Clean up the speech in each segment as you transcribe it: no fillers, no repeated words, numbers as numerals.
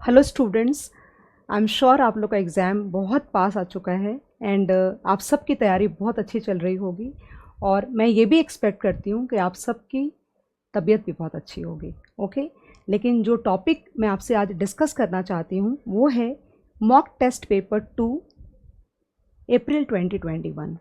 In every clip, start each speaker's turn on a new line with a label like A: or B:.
A: Hello students, I am sure आप लोग का एग्ज़ाम बहुत पास आ चुका है एंड आप सबकी तैयारी बहुत अच्छी चल रही होगी और मैं ये भी एक्सपेक्ट करती हूँ कि आप सबकी तबीयत भी बहुत अच्छी होगी। ओके, लेकिन जो टॉपिक मैं आपसे आज डिस्कस करना चाहती हूँ वो है मॉक टेस्ट पेपर 2 अप्रैल 2021।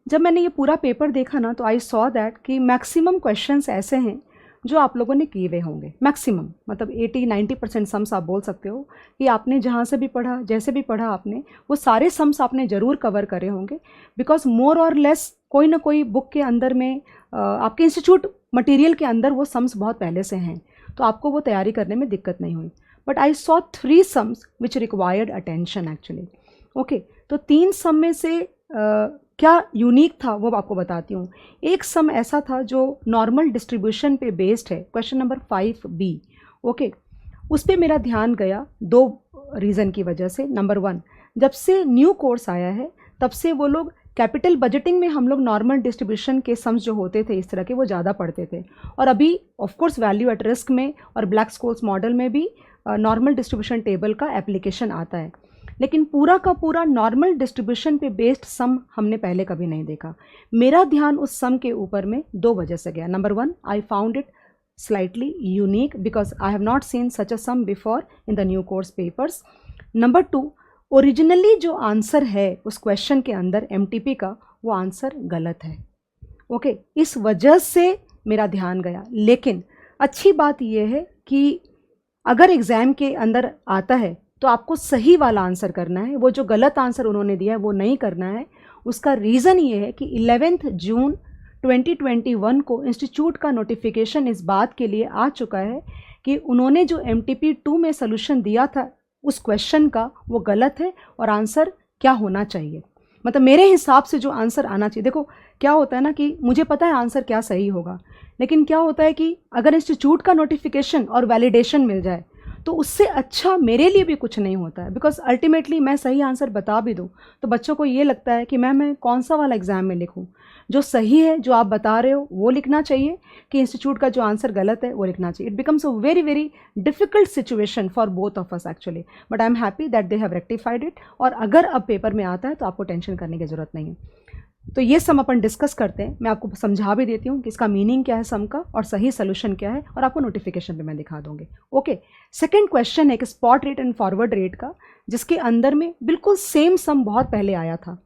A: जब मैंने ये पूरा पेपर देखा ना तो आई सॉ दैट कि मैक्सिमम क्वेश्चंस ऐसे हैं जो आप लोगों ने किए हुए होंगे। मैक्सिमम मतलब 80-90% सम्स आप बोल सकते हो कि आपने जहाँ से भी पढ़ा, जैसे भी पढ़ा आपने, वो सारे सम्स आपने ज़रूर कवर करे होंगे। बिकॉज मोर और लेस कोई ना कोई बुक के अंदर में आपके इंस्टीट्यूट मटेरियल के अंदर वो सम्स बहुत पहले से हैं, तो आपको वो तैयारी करने में दिक्कत नहीं हुई। But I saw 3 sums which required attention actually. Okay, तो 3 सम में से क्या यूनिक था वो आपको बताती हूँ। एक सम ऐसा था जो नॉर्मल डिस्ट्रीब्यूशन पे बेस्ड है, क्वेश्चन नंबर 5B। ओके, उस पर मेरा ध्यान गया 2 रीज़न की वजह से। नंबर 1, जब से न्यू कोर्स आया है तब से वो लोग कैपिटल बजटिंग में हम लोग नॉर्मल डिस्ट्रीब्यूशन के सम्स जो होते थे इस तरह के वो ज़्यादा पढ़ते थे, और अभी ऑफकोर्स वैल्यू एट रिस्क में और ब्लैक-स्कोल्स मॉडल में भी नॉर्मल डिस्ट्रीब्यूशन टेबल का एप्लीकेशन आता है। लेकिन पूरा का पूरा नॉर्मल डिस्ट्रीब्यूशन पे बेस्ड सम हमने पहले कभी नहीं देखा। मेरा ध्यान उस सम के ऊपर में 2 वजह से गया। Number 1, I found it slightly unique because I have not seen such a sum before in the new course papers. Number 2, originally जो आंसर है उस क्वेश्चन के अंदर एमटीपी का, वो आंसर गलत है। ओके, इस वजह से मेरा ध्यान गया। लेकिन अच्छी बात यह है कि अगर एग्ज़ाम के अंदर आता है तो आपको सही वाला आंसर करना है, वो जो गलत आंसर उन्होंने दिया है वो नहीं करना है। उसका रीज़न ये है कि 11 जून 2021 को इंस्टीट्यूट का नोटिफिकेशन इस बात के लिए आ चुका है कि उन्होंने जो MTP 2 में सोल्यूशन दिया था उस क्वेश्चन का वो गलत है और आंसर क्या होना चाहिए, मतलब मेरे हिसाब से जो आंसर आना चाहिए। देखो क्या होता है ना कि मुझे पता है आंसर क्या सही होगा, लेकिन क्या होता है कि अगर इंस्टीट्यूट का नोटिफिकेशन और वैलिडेशन मिल जाए तो उससे अच्छा मेरे लिए भी कुछ नहीं होता है। बिकॉज अल्टीमेटली मैं सही आंसर बता भी दूँ तो बच्चों को ये लगता है कि मैं कौन सा वाला एग्ज़ाम में लिखूँ। जो सही है, जो आप बता रहे हो वो लिखना चाहिए कि इंस्टीट्यूट का जो आंसर गलत है वो लिखना चाहिए। It becomes a very very difficult situation for both of us actually, but I am happy that they have rectified it. और अगर अब पेपर में आता है तो आपको टेंशन करने की ज़रूरत नहीं है। तो ये सम अपन डिस्कस करते हैं। मैं आपको समझा भी देती हूँ कि इसका मीनिंग क्या है सम का और सही सोल्यूशन क्या है, और आपको नोटिफिकेशन पे मैं दिखा दूँगी। ओके, सेकंड क्वेश्चन है कि spot rate and forward rate का, जिसके अंदर में बिल्कुल सेम सम बहुत पहले आया था।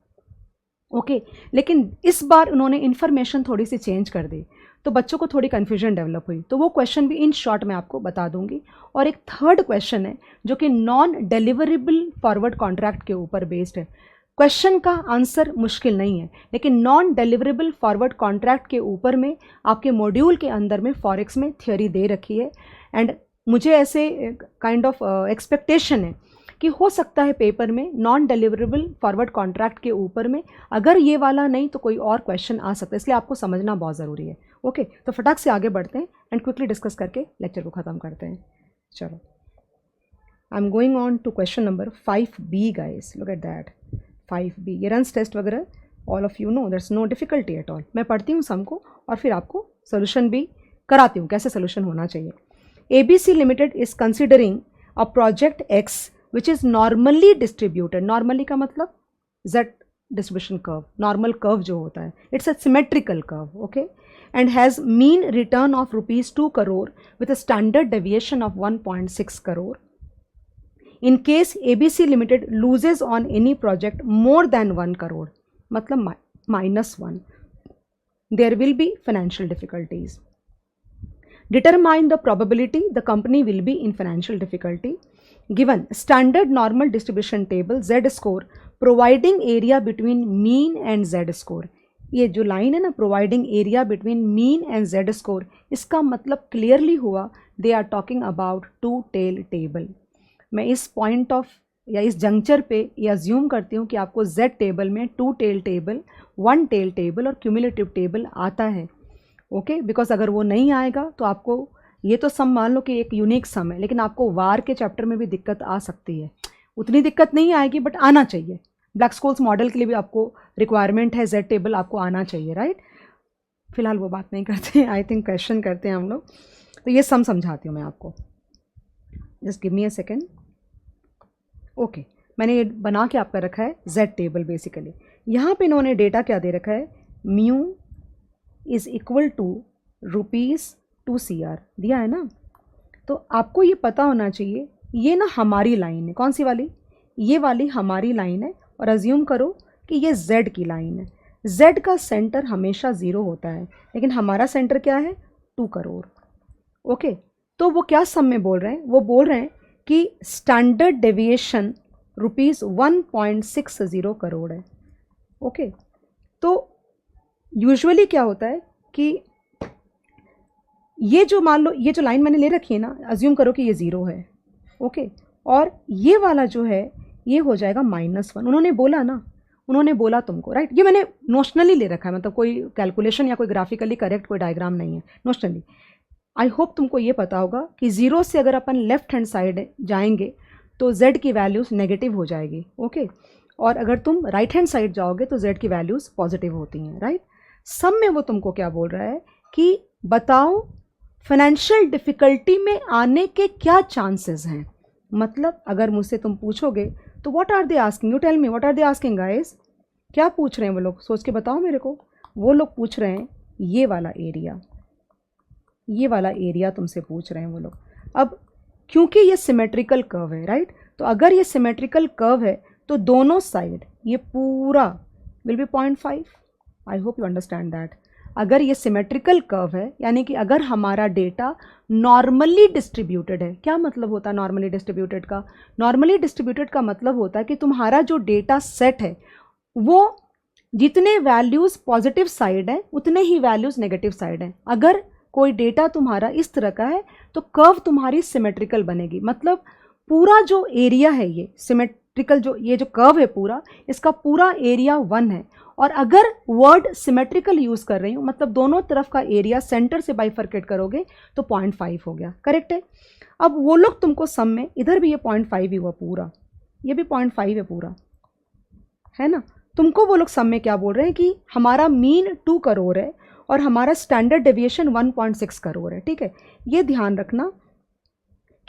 A: ओके, लेकिन इस बार उन्होंने इन्फॉर्मेशन थोड़ी सी चेंज कर दी तो बच्चों को थोड़ी कन्फ्यूजन डेवलप हुई, तो वो क्वेश्चन भी इन शॉर्ट मैं आपको बता दूंगी। और एक थर्ड क्वेश्चन है जो कि नॉन डिलीवरेबल फॉरवर्ड कॉन्ट्रैक्ट के ऊपर बेस्ड है। क्वेश्चन का आंसर मुश्किल नहीं है, लेकिन नॉन डिलीवरेबल फॉरवर्ड कॉन्ट्रैक्ट के ऊपर में आपके मॉड्यूल के अंदर में फॉरेक्स में थियोरी दे रखी है। एंड मुझे ऐसे काइंड ऑफ एक्सपेक्टेशन है कि हो सकता है पेपर में नॉन डिलीवरेबल फॉरवर्ड कॉन्ट्रैक्ट के ऊपर में अगर ये वाला नहीं तो कोई और क्वेश्चन आ सकता है, इसलिए आपको समझना बहुत ज़रूरी है। ओके, तो फटाक से आगे बढ़ते हैं एंड क्विकली डिस्कस करके लेक्चर को ख़त्म करते हैं। चलो, I am going on to question number 5B guys, look at that 5B। ये रन्स टेस्ट वगैरह all of you know, that's no difficulty at all. मैं पढ़ती हूँ सम को और फिर आपको सोल्यूशन भी कराती हूँ कैसे सोल्यूशन होना चाहिए। ABC limited is considering a project X which is normally distributed। normally का मतलब Z distribution curve, normal curve जो होता है, it's a symmetrical curve, okay, and has mean return of rupees 2 crore with a standard deviation of 1.6 crore। in case ABC Limited loses on any project more than 1 crore, मतलब -1, there will be financial difficulties। determine the probability the company will be in financial difficulty given standard normal distribution table Z score providing area between mean and Z score। ये जो line है ना, providing area between mean and Z score, इसका मतलब clearly हुआ they are talking about 2 tail table. मैं इस point of या इस जंक्चर पे ये अज्यूम करती हूँ कि आपको Z टेबल में 2 टेल टेबल, 1 टेल टेबल और क्यूमुलेटिव टेबल आता है। ओके, बिकॉज अगर वो नहीं आएगा तो आपको ये तो सम मान लो कि एक यूनिक सम है, लेकिन आपको वार के चैप्टर में भी दिक्कत आ सकती है। उतनी दिक्कत नहीं आएगी बट आना चाहिए। ब्लैक-स्कोल्स मॉडल के लिए भी आपको रिक्वायरमेंट है Z टेबल, आपको आना चाहिए, राइट। फिलहाल वो बात नहीं करते, आई थिंक क्वेश्चन करते हैं हम लोग। तो ये सम समझाती हूँ मैं आपको, just give me a second. Okay, मैंने ये बना के आपका रखा है जेड टेबल बेसिकली। यहाँ पे इन्होंने डेटा क्या दे रखा है, mu is equal to ₹2 CR दिया है ना। तो आपको ये पता होना चाहिए, ये ना हमारी लाइन है, कौन सी वाली, ये वाली हमारी लाइन है, और अज्यूम करो कि ये z की लाइन है। z का सेंटर हमेशा 0 होता है, लेकिन हमारा सेंटर क्या है, 2 करोड़। ओके, तो वो क्या सम में बोल रहे हैं, वो बोल रहे हैं कि स्टैंडर्ड डेविएशन ₹1.60 करोड़ है। ओके, तो यूजुअली क्या होता है कि ये जो मान लो ये जो लाइन मैंने ले रखी है ना, अज्यूम करो कि ये 0 है। ओके, और ये वाला जो है ये हो जाएगा -1। उन्होंने बोला ना, उन्होंने बोला तुमको, राइट। ये मैंने नोशनली ले रखा है, मतलब कोई कैलकुलेशन या कोई ग्राफिकली करेक्ट कोई डायग्राम नहीं है, नोशनली। आई होप तुमको ये पता होगा कि 0 से अगर अपन लेफ्ट हैंड साइड जाएंगे तो z की वैल्यूज़ नेगेटिव हो जाएगी। ओके, और अगर तुम राइट हैंड साइड जाओगे तो z की वैल्यूज़ पॉजिटिव होती हैं, राइट। सब में वो तुमको क्या बोल रहा है कि बताओ फाइनेंशियल डिफ़िकल्टी में आने के क्या चांसेस हैं। मतलब अगर मुझसे तुम पूछोगे तो what are they asking, you tell me what are they asking guys, क्या पूछ रहे हैं वो लोग, सोच के बताओ मेरे को। वो लोग पूछ रहे हैं ये वाला एरिया, ये वाला एरिया तुमसे पूछ रहे हैं वो लोग। अब क्योंकि ये सिमेट्रिकल कर्व है, राइट, तो अगर ये सिमेट्रिकल कर्व है तो दोनों साइड ये पूरा will be 0.5। I hope you understand that. अगर ये सिमेट्रिकल कर्व है, यानी कि अगर हमारा डेटा नॉर्मली डिस्ट्रीब्यूटेड है, क्या मतलब होता है नॉर्मली डिस्ट्रीब्यूटेड का, नॉर्मली डिस्ट्रीब्यूटेड का मतलब होता है कि तुम्हारा जो डेटा सेट है वो जितने वैल्यूज़ पॉजिटिव साइड हैं उतने ही वैल्यूज़ नेगेटिव साइड हैं। अगर कोई डेटा तुम्हारा इस तरह का है तो कर्व तुम्हारी सिमेट्रिकल बनेगी, मतलब पूरा जो एरिया है ये सिमेट्रिकल, जो ये जो कर्व है पूरा, इसका पूरा एरिया 1 है। और अगर वर्ड सिमेट्रिकल यूज़ कर रही हूँ, मतलब दोनों तरफ का एरिया सेंटर से बाइफरकेट करोगे तो 0.5 हो गया, करेक्ट है। अब वो लोग तुमको सम में, इधर भी ये 0.5 ही हुआ पूरा, ये भी 0.5 है पूरा, है ना। तुमको वो लोग सम में क्या बोल रहे हैं कि हमारा मीन 2 करोड़ है और हमारा स्टैंडर्ड डेविएशन 1.6 करोड़ है, ठीक है। ये ध्यान रखना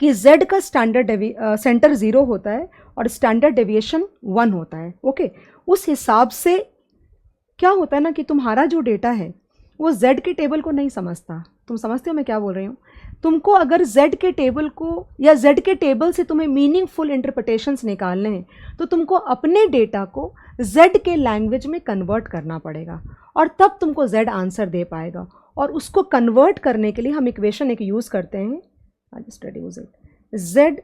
A: कि z का स्टैंडर्ड सेंटर 0 होता है और स्टैंडर्ड डेविएशन 1 होता है। ओके, उस हिसाब से क्या होता है ना कि तुम्हारा जो डेटा है वो z के टेबल को नहीं समझता। तुम समझते हो मैं क्या बोल रही हूँ। तुमको अगर z के टेबल को या z के टेबल से तुम्हें मीनिंगफुल इंटरप्रिटेशंस निकालने हैं तो तुमको अपने डेटा को z के लैंग्वेज में कन्वर्ट करना पड़ेगा, और तब तुमको z आंसर दे पाएगा। और उसको कन्वर्ट करने के लिए हम इक्वेशन एक यूज़ करते हैं, I just reduce it, z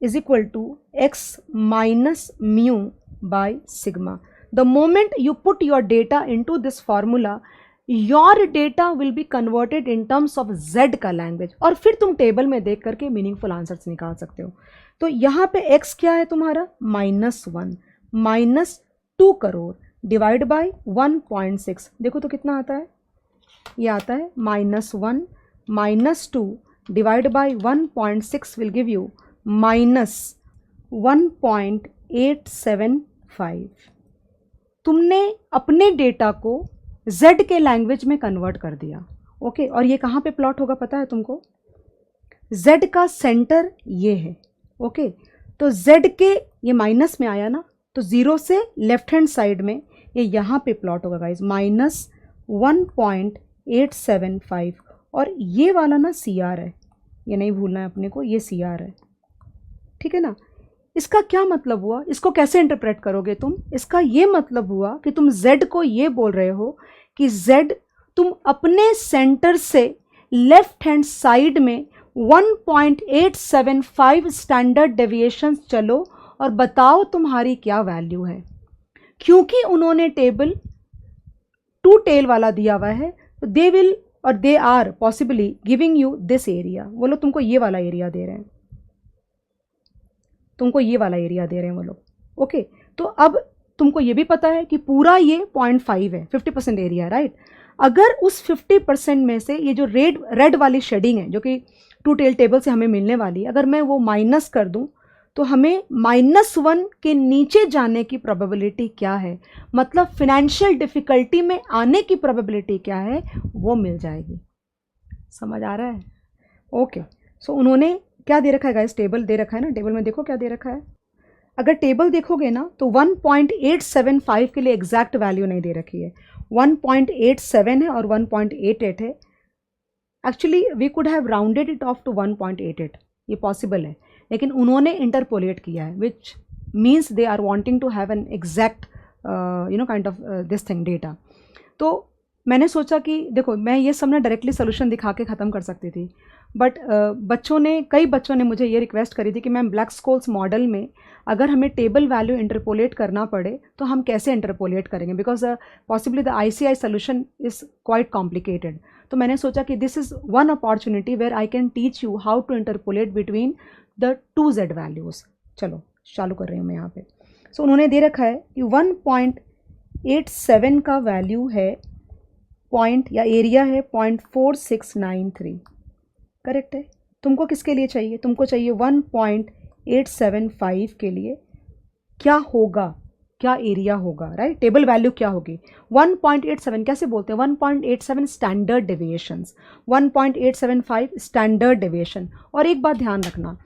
A: is equal to x minus mu by sigma. The moment you put your data into this formula, your data will be converted in terms of z का language, और फिर तुम table में देख करके meaningful answers निकाल सकते हो। तो यहाँ पे x क्या है तुम्हारा, -1 -2 करोड़ डिवाइड बाई 1.6, देखो तो कितना आता है, ये आता है -1 -2 divide by 1.6 will give you -1.875। तुमने अपने डेटा को z के लैंग्वेज में कन्वर्ट कर दिया। ओके, और ये कहाँ पे प्लॉट होगा पता है तुमको, z का सेंटर ये है। ओके, तो z के ये माइनस में आया ना, तो 0 से लेफ्ट हैंड साइड में ये यहाँ पे प्लॉट होगा गाइज, -1.875। और ये वाला ना CR है, ये नहीं भूलना है अपने को, ये CR है, ठीक है ना। इसका क्या मतलब हुआ, इसको कैसे इंटरप्रेट करोगे तुम, इसका ये मतलब हुआ कि तुम z को ये बोल रहे हो कि z तुम अपने सेंटर से लेफ्ट हैंड साइड में 1.875 स्टैंडर्ड डेविएशंस चलो और बताओ तुम्हारी क्या वैल्यू है। क्योंकि उन्होंने टेबल 2 टेल वाला दिया हुआ है, तो दे विल और they are possibly giving you this area. वो लोग तुमको ये वाला एरिया दे रहे हैं, तुमको ये वाला एरिया दे रहे हैं वो लोग। ओके, तो अब तुमको ये भी पता है कि पूरा ये 0.5 है, 50% एरिया, राइट। अगर उस 50% में से ये जो रेड वाली शेडिंग है जो कि 2 टेल टेबल से हमें मिलने वाली है, अगर मैं वो माइनस कर दूं तो हमें -1 के नीचे जाने की प्रोबेबिलिटी क्या है, मतलब फिनेंशियल डिफ़िकल्टी में आने की प्रोबेबिलिटी क्या है, वो मिल जाएगी। समझ आ रहा है। ओके, सो उन्होंने क्या दे रखा है गाइस, टेबल दे रखा है ना, टेबल में देखो क्या दे रखा है, अगर टेबल देखोगे ना तो 1.875 के लिए एग्जैक्ट वैल्यू नहीं दे रखी है, 1.87 है और 1.88 है। Actually we could have rounded it off to 1.88, ये पॉसिबल है, लेकिन उन्होंने इंटरपोलेट किया है, which means they are wanting to have an exact kind of this thing data. तो मैंने सोचा कि देखो मैं ये सब ना डायरेक्टली सोल्यूशन दिखा के ख़त्म कर सकती थी, बट कई बच्चों ने मुझे ये रिक्वेस्ट करी थी कि मैम ब्लैक-स्कोल्स मॉडल में अगर हमें टेबल वैल्यू इंटरपोलेट करना पड़े तो हम कैसे इंटरपोलेट करेंगे, because possibly the ICI solution is quite complicated. तो मैंने सोचा कि this is one opportunity where I can teach you how to interpolate between the 2Z values. चलो चालू कर रही हूँ मैं यहाँ पे। सो उन्होंने दे रखा है कि 1.87 का वैल्यू है पॉइंट या एरिया है 0.4693, करेक्ट है। तुमको किसके लिए चाहिए, तुमको चाहिए 1.875 के लिए क्या होगा, क्या एरिया होगा, राइट। टेबल वैल्यू क्या होगी 1.87, कैसे बोलते हैं 1.87 स्टैंडर्ड डेविएशंस, 1.875 स्टैंडर्ड डेविएशन। और एक बात ध्यान रखना,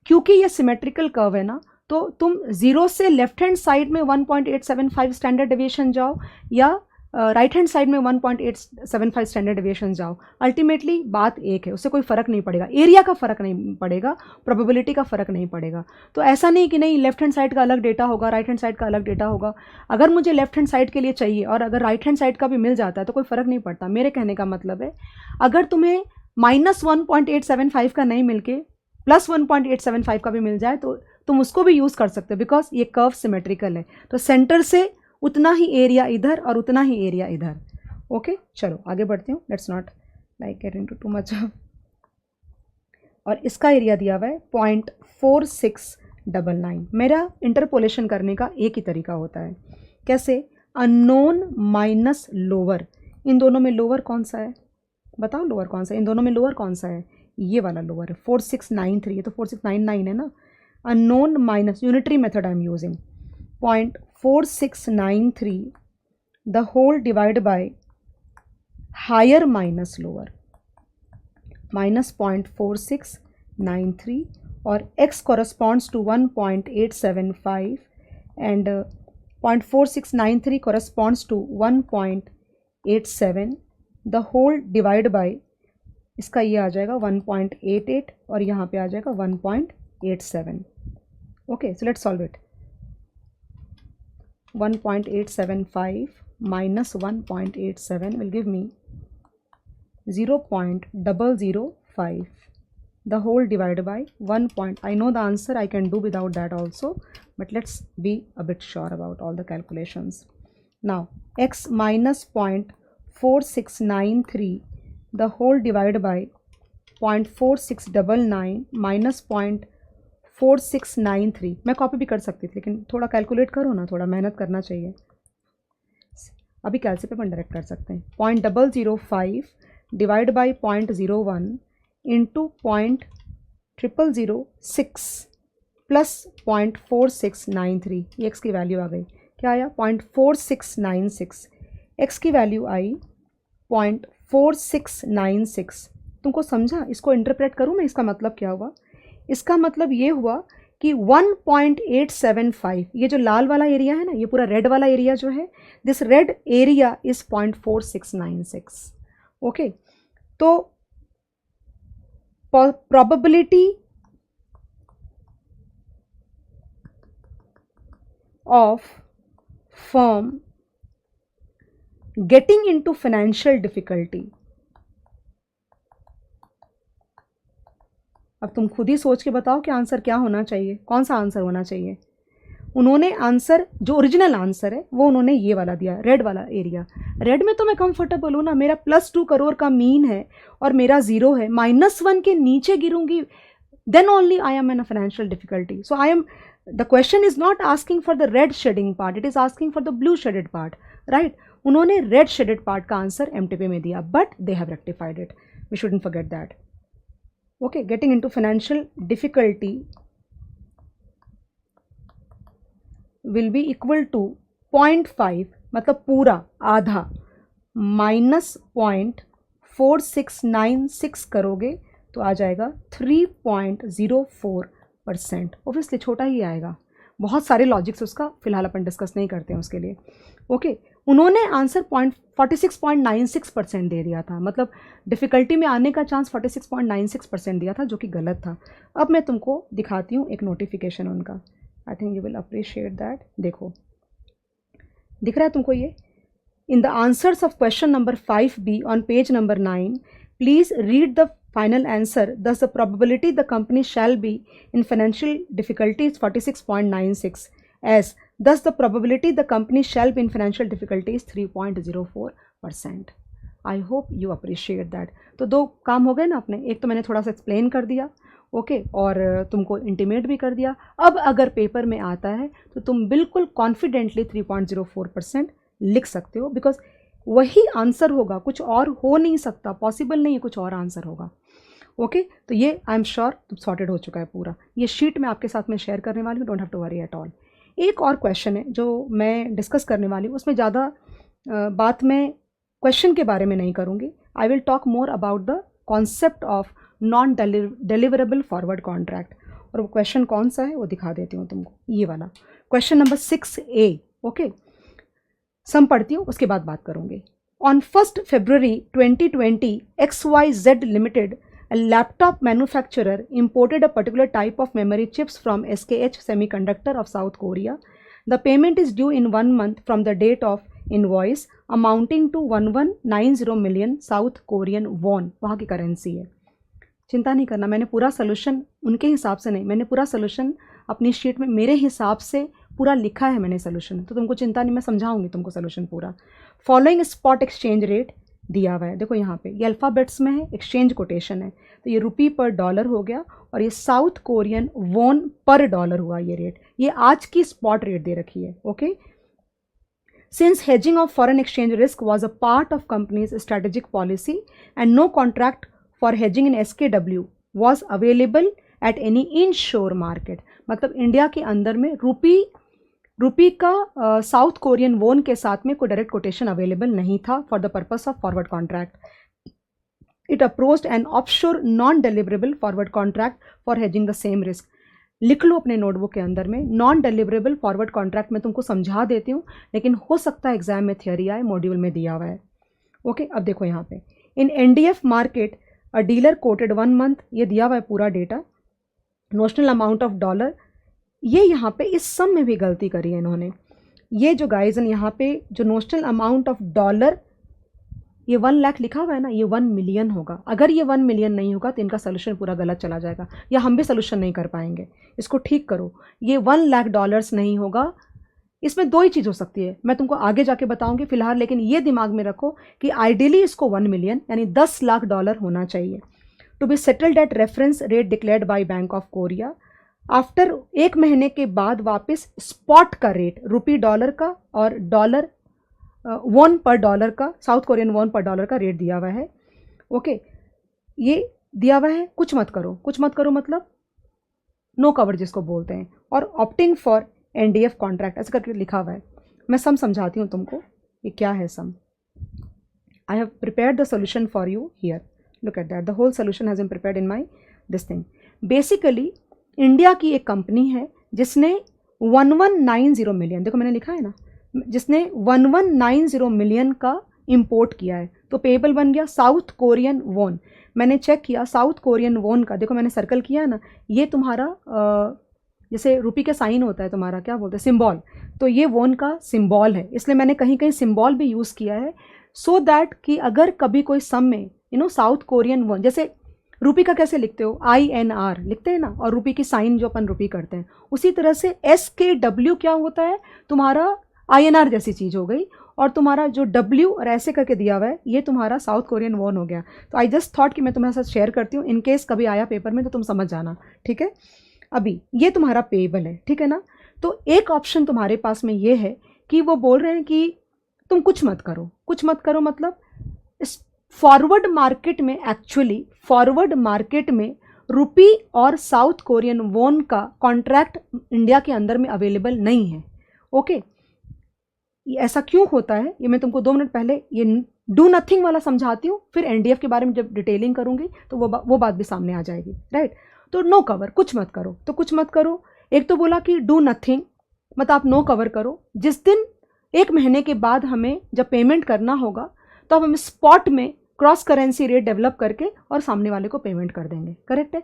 A: क्योंकि ये सिमेट्रिकल कर्व है ना, तो तुम 0 से लेफ्ट हैंड साइड में 1.875 स्टैंडर्ड डेविएशन जाओ या राइट हैंड साइड में 1.875 स्टैंडर्ड डेविएशन जाओ, अल्टीमेटली बात एक है, उससे कोई फ़र्क नहीं पड़ेगा, एरिया का फ़र्क नहीं पड़ेगा, प्रोबेबिलिटी का फ़र्क नहीं पड़ेगा। तो ऐसा नहीं कि नहीं लेफ्ट हैंड साइड का अलग डेटा होगा, राइट हैंड साइड का अलग डेटा होगा। अगर मुझे लेफ्ट हैंड साइड के लिए चाहिए और अगर राइट हैंड साइड का भी मिल जाता है तो कोई फ़र्क नहीं पड़ता। मेरे कहने का मतलब है अगर तुम्हें -1.875 का नहीं मिल के +1.875 का भी मिल जाए तो तुम उसको भी यूज़ कर सकते हो, बिकॉज ये कर्व सिमेट्रिकल है। तो सेंटर से उतना ही एरिया इधर और उतना ही एरिया इधर। ओके चलो आगे बढ़ते हूँ, let's not like get into too much. और इसका एरिया दिया हुआ है 0.4699। मेरा इंटरपोलेशन करने का एक ही तरीका होता है, कैसे, अननोन माइनस लोअर। इन दोनों में लोअर कौन सा है, बताओ लोअर कौन सा है, इन दोनों में लोअर कौन सा है, ये वाला लोअर है 4693, ये तो 4699 है ना। Unknown minus unitary method I am using 0.4693 the whole divide by higher minus lower -0.4693 और x corresponds to 1.875 and 0.4693 corresponds to 1.87 the whole divide by, इसका ये आ जाएगा 1.88 और यहाँ पे आ जाएगा 1.87। Okay so let's solve it. 1.875 minus 1.87 will give me 0.005, the whole divided by 1 point. I know the answer, I can do without that also, but let's be a bit sure about all the calculations. Now x minus 0.4693 the whole divided by 0.4699 minus 0.4693, मैं copy भी कर सकती थी लेकिन थोड़ा calculate करो ना, थोड़ा मेहनत करना चाहिए। अभी कैलसी पे अपन डायरेक्ट कर सकते हैं। 0.005 डिवाइड बाई 0.01 इंटू 0.0006 प्लस 0.4693, ये एक्स की वैल्यू आ गई, क्या आया 0.4696, एक्स की वैल्यू आई 0.4696। तुमको समझा, इसको इंटरप्रेट करूँ मैं, इसका मतलब क्या हुआ, इसका मतलब ये हुआ कि 1.875, ये जो लाल वाला एरिया है ना, ये पूरा रेड वाला एरिया जो है, this red area is 0.4696। Okay, तो probability of firm getting into financial difficulty, अब तुम खुद ही सोच के बताओ कि आंसर क्या होना चाहिए, कौन सा आंसर होना चाहिए। उन्होंने आंसर जो ओरिजिनल आंसर है वो उन्होंने ये वाला दिया, रेड वाला एरिया। रेड में तो मैं कंफर्टेबल हूँ ना, मेरा +2 करोड़ का मीन है और मेरा 0 है, -1 के नीचे गिरूंगी then only I am in a financial difficulty. So I am, the question is not asking for the red shading part, it is asking for the blue shaded part, right. उन्होंने red shaded part का answer MTP में दिया, but they have rectified it, we shouldn't forget that. Okay, getting into financial difficulty will be equal to 0.5, मतलब पूरा आधा, -0.4696 करोगे तो आ जाएगा 3.04%। ऑब्वियसली छोटा ही आएगा, बहुत सारे लॉजिक्स उसका फिलहाल अपन डिस्कस नहीं करते हैं उसके लिए। ओके, उन्होंने आंसर 46.96% दे दिया था, मतलब डिफ़िकल्टी में आने का चांस 46.96% दिया था, जो कि गलत था। अब मैं तुमको दिखाती हूँ एक नोटिफिकेशन उनका, I think you will appreciate that. देखो, दिख रहा है तुमको ये? In the answers of question number 5B on page number 9, please read the final answer. Thus, the probability the company shall be in financial difficulty is 46.96. As thus, the probability the company shall be in financial difficulty is 3.04%. I hope you appreciate that. तो दो काम हो गए ना अपने, एक तो मैंने थोड़ा सा एक्सप्लेन कर दिया, ओके, और तुमको इंटीमेट भी कर दिया। अब अगर पेपर में आता है तो तुम बिल्कुल कॉन्फिडेंटली 3.04% लिख सकते हो, बिकॉज वही आंसर होगा, कुछ और हो नहीं सकता, पॉसिबल नहीं है कुछ और आंसर होगा। ओके, तो ये आई एम श्योर सॉर्टेड हो चुका है पूरा। ये शीट मैं आपके साथ में शेयर करने वाली हूँ, don't have to worry at all. एक और क्वेश्चन है जो मैं डिस्कस करने वाली हूँ, उसमें ज़्यादा बात मैं क्वेश्चन के बारे में नहीं करूँगी। I will talk more about the concept of non deliverable forward contract. और वो क्वेश्चन कौन सा है वो दिखा देती हूँ तुमको, ये वाला क्वेश्चन नंबर 6A। ओके, सम पढ़ती हूँ, उसके बाद बात करूँगी। On 1 February 2020, XYZ Limited, a laptop manufacturer, imported a particular type of memory chips from SKH Semiconductor of South Korea. The payment is due in 1 month from the date of invoice, amounting to 1190 million South Korean won. वहाँ की currency है। चिंता नहीं करना, मैंने पूरा solution उनके हिसाब से नहीं, मैंने पूरा सोल्यूशन अपनी शीट में मेरे हिसाब से पूरा लिखा है मैंने सोल्यूशन, तो तुमको चिंता नहीं, मैं समझाऊंगी तुमको सोल्यूशन पूरा। फॉलोइंग स्पॉट एक्सचेंज रेट दिया हुआ है, देखो यहाँ पे ये अल्फ़ाबेट्स में है, एक्सचेंज कोटेशन है, तो ये रुपी पर डॉलर हो गया, और ये south Korean won per dollar हुआ ये रेट, ये आज की स्पॉट रेट दे रखी है। Okay, since hedging of foreign exchange risk was a part of company's strategic policy and no contract for hedging in SKW was available at any in shore market, मतलब India के अंदर में रुपी का south Korean वोन के साथ में कोई डायरेक्ट कोटेशन अवेलेबल नहीं था for the purpose of forward contract. It approached an offshore non deliverable forward contract for hedging the same risk. लिख लो अपने नोटबुक के अंदर में, नॉन डिलीवरेबल फॉरवर्ड कॉन्ट्रैक्ट में तुमको समझा देती हूँ, लेकिन हो सकता है एग्जाम में थियरी आए, मॉड्यूल में दिया हुआ है। ओके, अब देखो यहाँ पे इन NDF मार्केट अ डीलर कोटेड 1 मंथ, ये दिया हुआ है पूरा data, notional amount of dollar, ये यहाँ पे इस सम में भी गलती करी है इन्होंने। ये जो गाइज यहाँ पे जो नोशनल अमाउंट ऑफ डॉलर, ये 1 लाख लिखा हुआ है ना, ये 1 मिलियन होगा। अगर ये 1 मिलियन नहीं होगा तो इनका सोल्यूशन पूरा गलत चला जाएगा, या हम भी सोल्यूशन नहीं कर पाएंगे। इसको ठीक करो, ये 1 लाख डॉलर्स नहीं होगा। इसमें दो ही चीज़ हो सकती है, मैं तुमको आगे जाके बताऊंगी फिलहाल, लेकिन ये दिमाग में रखो कि आइडियली इसको 1 मिलियन यानी 10 लाख डॉलर होना चाहिए। To be settled at reference rate declared by Bank of Korea, after 1 महीने के बाद वापस स्पॉट का रेट रुपी डॉलर का और डॉलर वॉन पर डॉलर का, south Korean won per dollar का रेट दिया हुआ है। ओके, ये दिया हुआ है, कुछ मत करो, कुछ मत करो मतलब नो कवर जिसको बोलते हैं, और ऑप्टिंग फॉर NDF कॉन्ट्रैक्ट ऐसे करके लिखा हुआ है। मैं सम समझाती हूँ तुमको, ये क्या है sum. I have prepared the solution for you here, look at that, the whole solution has been prepared in my this thing. Basically India की एक कंपनी है जिसने 1190 मिलियन, देखो मैंने लिखा है ना, जिसने 1190 मिलियन का इंपोर्ट किया है, तो पेएबल बन गया साउथ कोरियन वॉन। मैंने चेक किया साउथ कोरियन वॉन का, देखो मैंने सर्कल किया है ना, ये तुम्हारा जैसे रुपी का साइन होता है तुम्हारा, क्या बोलते हैं, सिंबल, तो ये वॉन का सिंबल है, इसलिए मैंने कहीं कहीं सिंबल भी यूज़ किया है, सो दैट कि अगर कभी कोई सम में साउथ कोरियन वॉन, जैसे रुपी का कैसे लिखते हो, INR लिखते हैं ना, और रुपी की साइन जो अपन रुपी करते हैं, उसी तरह से SKW क्या होता है, तुम्हारा INR जैसी चीज़ हो गई, और तुम्हारा जो W और ऐसे करके दिया हुआ है, ये तुम्हारा साउथ कोरियन वॉन हो गया। तो आई जस्ट थॉट कि मैं तुम्हारे साथ शेयर करती हूँ, इन केस कभी आया पेपर में तो तुम समझ जाना, ठीक है। अभी ये तुम्हारा पेएबल है, ठीक है ना। तो एक ऑप्शन तुम्हारे पास में ये है कि वो बोल रहे हैं कि तुम कुछ मत करो, कुछ मत करो मतलब इस फॉरवर्ड मार्केट में, एक्चुअली फॉरवर्ड मार्केट में रुपी और साउथ कोरियन वॉन का कॉन्ट्रैक्ट इंडिया के अंदर में अवेलेबल नहीं है। ओके, ऐसा क्यों होता है ये मैं तुमको 2 मिनट पहले ये डू नथिंग वाला समझाती हूँ, फिर NDF के बारे में जब डिटेलिंग करूँगी तो वो बात भी सामने आ जाएगी, राइट। तो नो कवर, कुछ मत करो, तो कुछ मत करो। एक तो बोला कि डू नथिंग, मतलब आप नो कवर करो। जिस दिन 1 महीने के बाद हमें जब पेमेंट करना होगा तो अब हम स्पॉट में क्रॉस करेंसी रेट डेवलप करके और सामने वाले को पेमेंट कर देंगे, करेक्ट है।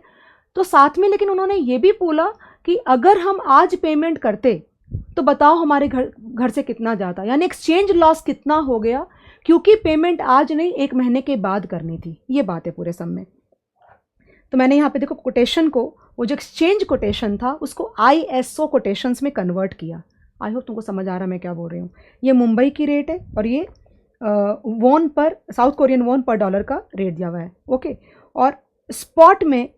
A: तो साथ में लेकिन उन्होंने ये भी बोला कि अगर हम आज पेमेंट करते तो बताओ हमारे घर से कितना जाता, यानी एक्सचेंज लॉस कितना हो गया, क्योंकि पेमेंट आज नहीं 1 महीने के बाद करनी थी। ये बात है पूरे सब में। तो मैंने यहाँ पे देखो कोटेशन को, वो जो एक्सचेंज कोटेशन था उसको ISO कोटेशंस में कन्वर्ट किया। आई होप तुमको समझ आ रहा मैं क्या बोल रही हूँ। ये मुंबई की रेट है और ये वॉन पर, south Korean won per dollar का रेट दिया हुआ है, ओके। और स्पॉट में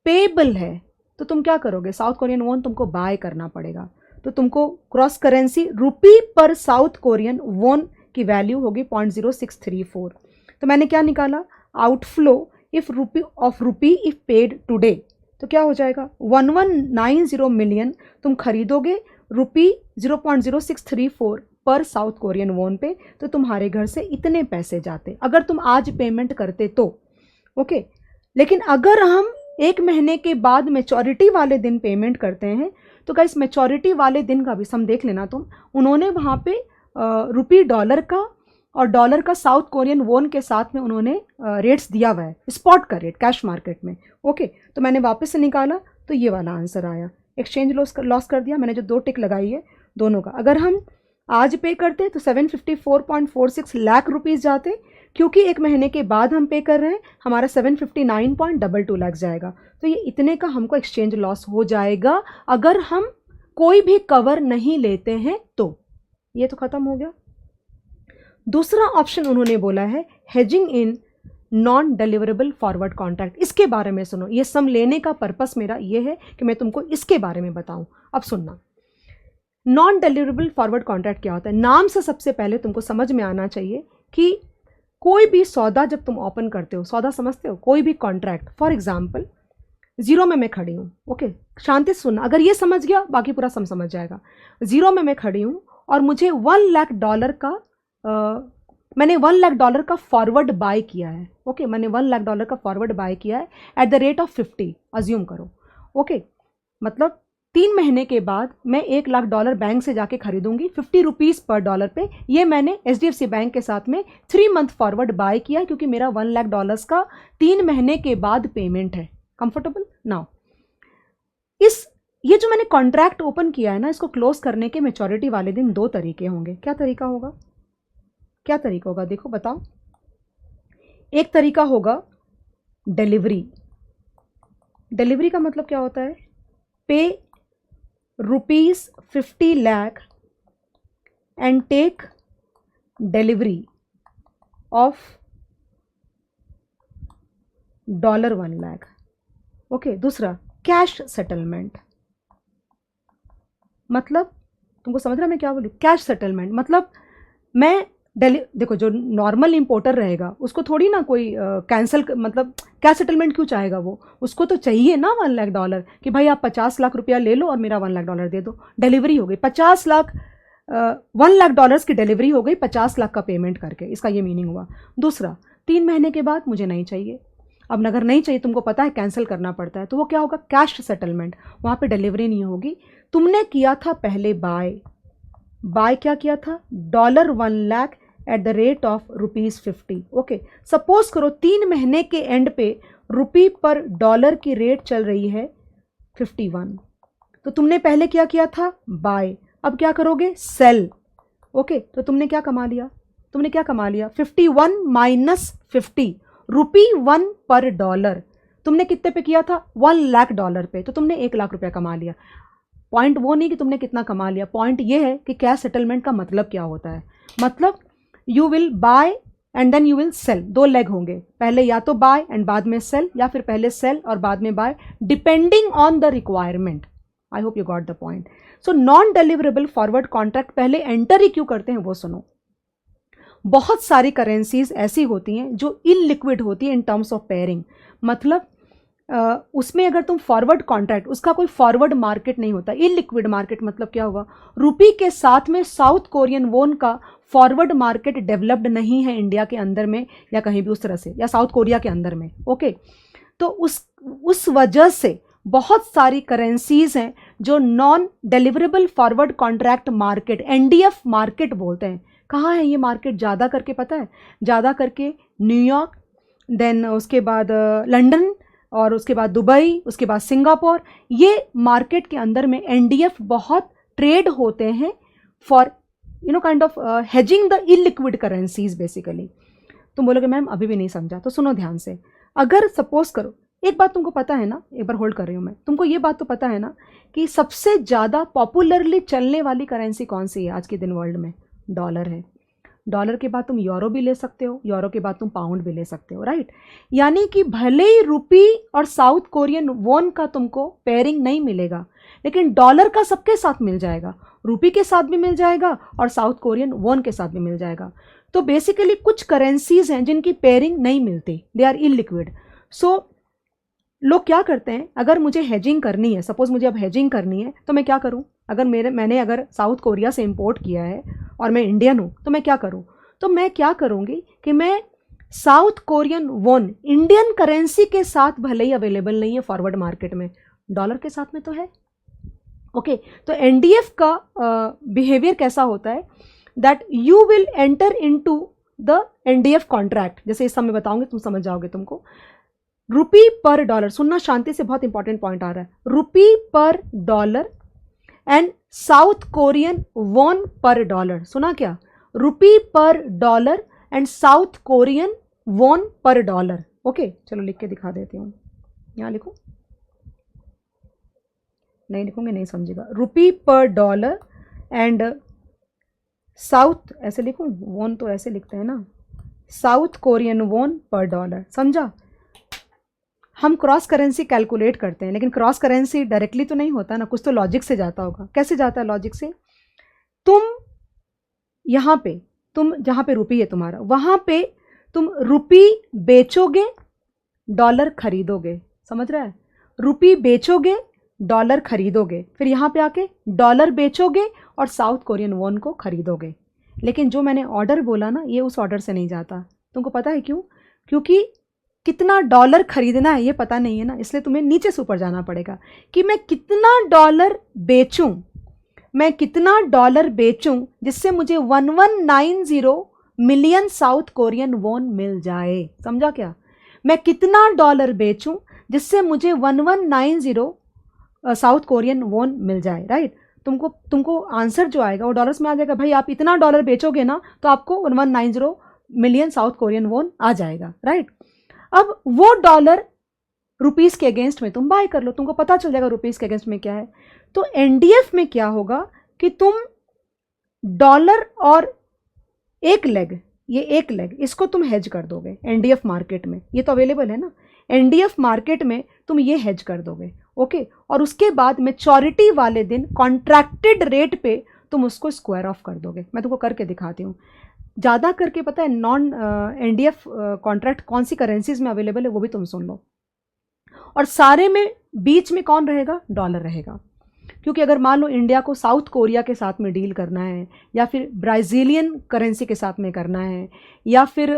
A: पेबल है तो तुम क्या करोगे, साउथ कोरियन वॉन तुमको बाय करना पड़ेगा। तो तुमको क्रॉस करेंसी रुपी पर साउथ कोरियन वॉन की वैल्यू होगी 0.0634। तो मैंने क्या निकाला, outflow if rupee if paid today, तो क्या हो जाएगा 1190 मिलियन तुम खरीदोगे रुपी 0.0634 पर साउथ कोरियन वॉन पे, तो तुम्हारे घर से इतने पैसे जाते अगर तुम आज पेमेंट करते तो, ओके। लेकिन अगर हम 1 महीने के बाद मैच्योरिटी वाले दिन पेमेंट करते हैं तो गाइस मैच्योरिटी वाले दिन का भी सम देख लेना तुम। उन्होंने वहाँ पे रुपी डॉलर का और डॉलर का साउथ कोरियन वॉन के साथ में उन्होंने रेट्स दिया हुआ है, स्पॉट का रेट कैश मार्केट में, ओके। तो मैंने वापस से निकाला तो ये वाला आंसर आया। एक्सचेंज लॉस कर दिया मैंने, जो 2 टिक लगाई है दोनों का। अगर हम आज पे करते तो 754.46 लाख रुपीज़ जाते, क्योंकि 1 महीने के बाद हम पे कर रहे हैं, हमारा 759.22 लाख जाएगा। तो ये इतने का हमको एक्सचेंज लॉस हो जाएगा अगर हम कोई भी कवर नहीं लेते हैं तो। ये तो खत्म हो गया। दूसरा ऑप्शन उन्होंने बोला है hedging in non deliverable forward contract. इसके बारे में सुनो, ये सम लेने का पर्पस मेरा ये है कि मैं तुमको इसके बारे में बताऊं। अब सुनना, नॉन डिलीवरेबल फॉरवर्ड कॉन्ट्रैक्ट क्या होता है। नाम से सबसे पहले तुमको समझ में आना चाहिए कि कोई भी सौदा जब तुम ओपन करते हो, सौदा समझते हो, कोई भी कॉन्ट्रैक्ट, फॉर एग्जाम्पल 0 में मैं खड़ी हूँ, ओके, शांति से सुनना, अगर ये समझ गया बाकी पूरा सम समझ जाएगा। 0 में मैं खड़ी हूँ और मुझे $1 लाख का मैंने $1 लाख का फॉरवर्ड बाय किया है, ओके। मैंने $1 लाख का फॉरवर्ड बाय किया है eight the rate of 50, assume करो, ओके। मतलब 3 महीने के बाद मैं $1 लाख बैंक से जाके खरीदूंगी 50 रुपीज़ पर डॉलर पे। ये मैंने HDFC बैंक के साथ में 3 मंथ फॉरवर्ड बाय किया, क्योंकि मेरा $1 लाख का 3 महीने के बाद पेमेंट है। कंफर्टेबल नाउ, ये जो मैंने कॉन्ट्रैक्ट ओपन किया है ना, इसको क्लोज करने के मैच्योरिटी वाले दिन 2 तरीके होंगे। क्या तरीका होगा, क्या तरीका होगा, देखो बताओ। एक तरीका होगा डिलीवरी। डिलीवरी का मतलब क्या होता है, pay ₹50 lakh and take delivery of $1 lakh, okay. दूसरा कैश सेटलमेंट, मतलब तुमको समझ रहा मैं क्या बोलूँ, कैश सेटलमेंट मतलब मैं देखो, जो नॉर्मल इंपोर्टर रहेगा उसको थोड़ी ना कोई कैंसिल, मतलब कैश सेटलमेंट क्यों चाहेगा वो, उसको तो चाहिए ना $1 लाख कि भाई आप 50 लाख रुपया ले लो और मेरा $1 लाख दे दो। डिलीवरी हो गई 50 लाख, $1 लाख की डिलीवरी हो गई 50 लाख का पेमेंट करके, इसका ये मीनिंग हुआ। दूसरा, 3 महीने के बाद मुझे नहीं चाहिए, अब अगर नहीं चाहिए तुमको पता है कैंसिल करना पड़ता है, तो वो क्या होगा, कैश सेटलमेंट। वहाँ पे डिलीवरी नहीं होगी। तुमने किया था पहले बाय क्या किया था, $1 lakh eight the rate of ₹50, okay. Suppose करो 3 महीने के एंड पे रुपी पर डॉलर की रेट चल रही है 51, तो तुमने पहले क्या किया था, बाय। अब क्या करोगे, सेल, ओके। तो तुमने क्या कमा लिया, 51 माइनस 50, ₹1 पर डॉलर। तुमने कितने पे किया था, $1 लाख पे, तो तुमने $1 लाख कमा लिया। पॉइंट वो नहीं कि तुमने कितना कमा लिया, पॉइंट ये है कि कैश सेटलमेंट का मतलब क्या होता है। मतलब you will buy and then you will sell, 2 leg होंगे, पहले या तो बाय एंड बाद में सेल, या फिर पहले सेल और बाद में buy, depending on the requirement. I hope you got the point. So non deliverable forward contract पहले एंटर ही क्यों करते हैं वो सुनो। बहुत सारी करेंसीज ऐसी होती हैं जो इनलिक्विड होती है इन टर्म्स ऑफ पेयरिंग, मतलब उसमें अगर तुम फॉरवर्ड कॉन्ट्रैक्ट, उसका कोई फॉरवर्ड मार्केट नहीं होता। इनलिक्विड मार्केट मतलब क्या हुआ, रुपी के साथ में साउथ कोरियन वॉन का फॉरवर्ड मार्केट डेवलप्ड नहीं है इंडिया के अंदर में या कहीं भी उस तरह से, या साउथ कोरिया के अंदर में, ओके। तो उस वजह से बहुत सारी करेंसीज हैं जो non deliverable forward contract market, NDF market बोलते हैं। कहाँ है ये मार्केट? ज़्यादा करके पता है, ज़्यादा करके न्यूयॉर्क, देन उसके बाद लंदन, और उसके बाद दुबई, उसके बाद सिंगापुर। ये मार्केट के अंदर में एनडीएफ बहुत ट्रेड होते हैं for kind of hedging the illiquid currencies basically. तुम बोलोगे मैम अभी भी नहीं समझा, तो सुनो ध्यान से। अगर सपोज करो, एक बात तुमको पता है ना, एक बार होल्ड कर रही हूँ मैं, तुमको ये बात तो पता है ना कि सबसे ज़्यादा पॉपुलरली चलने वाली करेंसी कौन सी है आज के दिन वर्ल्ड में? डॉलर है। डॉलर के बाद तुम यूरो भी ले सकते हो, यूरो के बाद तुम पाउंड भी ले सकते हो, राइट। यानी कि भले ही रुपी और साउथ कोरियन वॉन का तुमको पेयरिंग नहीं मिलेगा, लेकिन डॉलर का सबके साथ मिल जाएगा, रुपी के साथ भी मिल जाएगा और साउथ कोरियन वॉन के साथ भी मिल जाएगा। तो बेसिकली कुछ करेंसीज हैं जिनकी पेयरिंग नहीं मिलती, दे आर इलिक्विड। सो लोग क्या करते हैं, अगर मुझे हेजिंग करनी है, सपोज मुझे अब हेजिंग करनी है, तो मैं क्या करूं? अगर मैंने अगर साउथ कोरिया से इंपोर्ट किया है और मैं इंडियन हूं, तो मैं क्या करूं? तो मैं क्या करूंगी कि मैं south Korean von Indian currency के साथ भले ही अवेलेबल नहीं है फॉरवर्ड मार्केट में, डॉलर के साथ में तो है। ओके, तो एनडीएफ का बिहेवियर कैसा होता है, that you will enter into the NDF contract. जैसे इस समय बताऊंगी, तुम समझ जाओगे तुमको। रुपी पर डॉलर, सुनना शांति से, बहुत इंपॉर्टेंट पॉइंट आ रहा है। रुपी पर dollar and south Korean won per dollar. सुना क्या? रुपी पर dollar and south Korean won per dollar. Okay, चलो लिख के दिखा देती हूँ। यहाँ लिखो, नहीं लिखूंगे नहीं समझेगा। रुपी पर डॉलर एंड साउथ, ऐसे लिखूं, वॉन तो ऐसे लिखते हैं ना, south Korean won per dollar. समझा? हम क्रॉस करेंसी कैलकुलेट करते हैं, लेकिन क्रॉस करेंसी डायरेक्टली तो नहीं होता ना, कुछ तो लॉजिक से जाता होगा। कैसे जाता है लॉजिक से? तुम यहाँ पे, तुम जहाँ पे रुपी है तुम्हारा, वहाँ पे तुम रुपी बेचोगे, डॉलर खरीदोगे। समझ रहा है? रुपी बेचोगे, डॉलर खरीदोगे, फिर यहाँ पे आके डॉलर बेचोगे और साउथ कोरियन वॉन को खरीदोगे। लेकिन जो मैंने ऑर्डर बोला ना, ये उस ऑर्डर से नहीं जाता। तुमको पता है क्यों? क्योंकि कितना डॉलर खरीदना है ये पता नहीं है ना, इसलिए तुम्हें नीचे से ऊपर जाना पड़ेगा कि मैं कितना डॉलर बेचूं, मैं कितना डॉलर बेचूं जिससे मुझे 1190 मिलियन साउथ कोरियन वॉन मिल जाए। समझा क्या? मैं कितना डॉलर बेचूं जिससे मुझे 1190 साउथ कोरियन वॉन मिल जाए, राइट। तुमको आंसर जो आएगा वो डॉलर्स में आ जाएगा। भाई आप इतना डॉलर बेचोगे ना तो आपको 1190 मिलियन साउथ कोरियन वॉन आ जाएगा, राइट। अब वो डॉलर रुपीस के अगेंस्ट में तुम बाय कर लो, तुमको पता चल जाएगा रुपीस के अगेंस्ट में क्या है। तो एनडीएफ में क्या होगा कि तुम डॉलर और एक लेग, ये एक लेग, इसको तुम हेज कर दोगे एनडीएफ मार्केट में। ये तो अवेलेबल है ना, एनडीएफ मार्केट में तुम ये हेज कर दोगे, ओके। और उसके बाद मैच्योरिटी वाले दिन कॉन्ट्रैक्टेड रेट पे तुम उसको स्क्वायर ऑफ कर दोगे। मैं तुमको करके दिखाती हूँ। ज़्यादा करके पता है नॉन एनडीएफ कॉन्ट्रैक्ट कौन सी करेंसीज में अवेलेबल है वो भी तुम सुन लो। और सारे में बीच में कौन रहेगा? डॉलर रहेगा। क्योंकि अगर मान लो इंडिया को साउथ कोरिया के साथ में डील करना है, या फिर ब्राज़ीलियन करेंसी के साथ में करना है, या फिर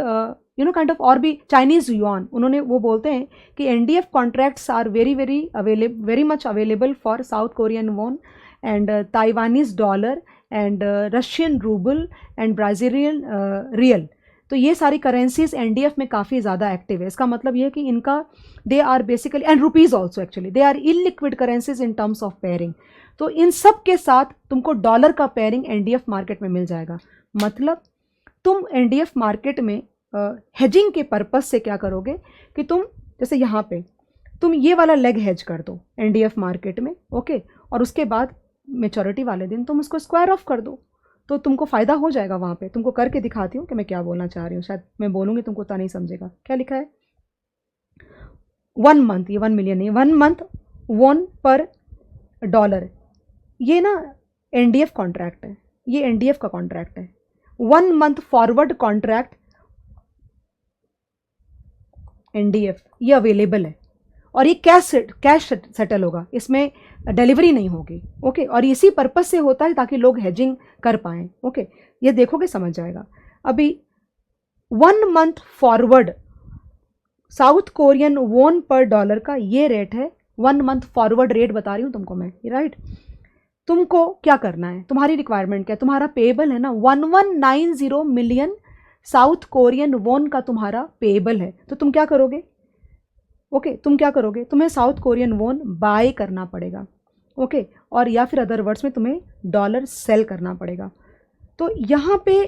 A: काइंड ऑफ और भी चाइनीज़ युआन, उन्होंने वो बोलते हैं कि NDF contracts are very much available for South Korean won and Taiwanese dollar and Russian rouble and Brazilian real. तो ये सारी करेंसीज एनडीएफ में काफ़ी ज़्यादा एक्टिव है। इसका मतलब ये है कि इनका they are basically, and rupees also actually, they are illiquid currencies in terms of pairing. तो इन सब के साथ तुमको डॉलर का पेयरिंग एनडीएफ मार्केट में मिल जाएगा। मतलब तुम एनडीएफ मार्केट में हेजिंग के पर्पस से क्या करोगे कि तुम जैसे यहाँ पे तुम ये वाला लेग हेज कर दो एनडीएफ मार्केट में, ओके। और उसके बाद मेच्योरिटी वाले दिन तुम उसको स्क्वायर ऑफ कर दो, तो तुमको फ़ायदा हो जाएगा। वहाँ पे तुमको करके दिखाती हूँ कि मैं क्या बोलना चाह रही हूँ। शायद मैं बोलूँगी तुमको उतना नहीं समझेगा। क्या लिखा है? 1 मंथ, ये 1 मिलियन नहीं, 1 मंथ वॉन पर डॉलर। ये ना एनडीएफ कॉन्ट्रैक्ट है, ये एनडीएफ का कॉन्ट्रैक्ट है। 1 मंथ फॉरवर्ड कॉन्ट्रैक्ट एनडीएफ, ये अवेलेबल है। और ये कैश सेटल होगा, इसमें डिलीवरी नहीं होगी, ओके। और इसी पर्पस से होता है ताकि लोग हेजिंग कर पाएँ, ओके। ये देखोगे समझ जाएगा। अभी 1 month forward south Korean won per dollar का ये रेट है 1 मंथ फॉरवर्ड रेट बता रही हूँ तुमको मैं, राइट। तुमको क्या करना है, तुम्हारी रिक्वायरमेंट क्या है, तुम्हारा पेएबल है ना 1190 मिलियन साउथ कोरियन वॉन का तुम्हारा पेएबल है। तो तुम क्या करोगे, ओके तुम क्या करोगे, तुम्हें साउथ कोरियन वॉन बाय करना पड़ेगा, ओके और या फिर अदर वर्ड्स में तुम्हें डॉलर सेल करना पड़ेगा। तो यहाँ पे